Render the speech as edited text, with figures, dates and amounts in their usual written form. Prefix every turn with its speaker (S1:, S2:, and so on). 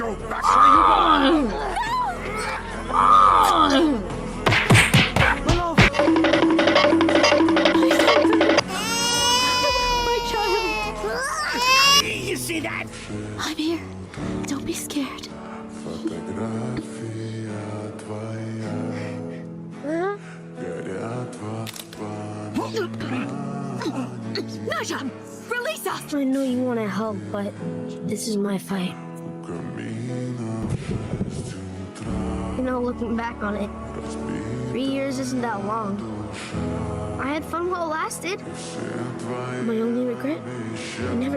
S1: Go back where you belong.
S2: My child.
S1: You see that?
S2: I'm here. Don't be scared.
S3: Фотография твоя, горят в воспоминаниях.
S2: Naja, release us!
S4: I know you want to help, but this is my fight.
S3: Камина с утра
S4: You know, looking back on it, 3 years isn't that long. I had fun while it lasted.
S3: все твои
S4: My only regret, I never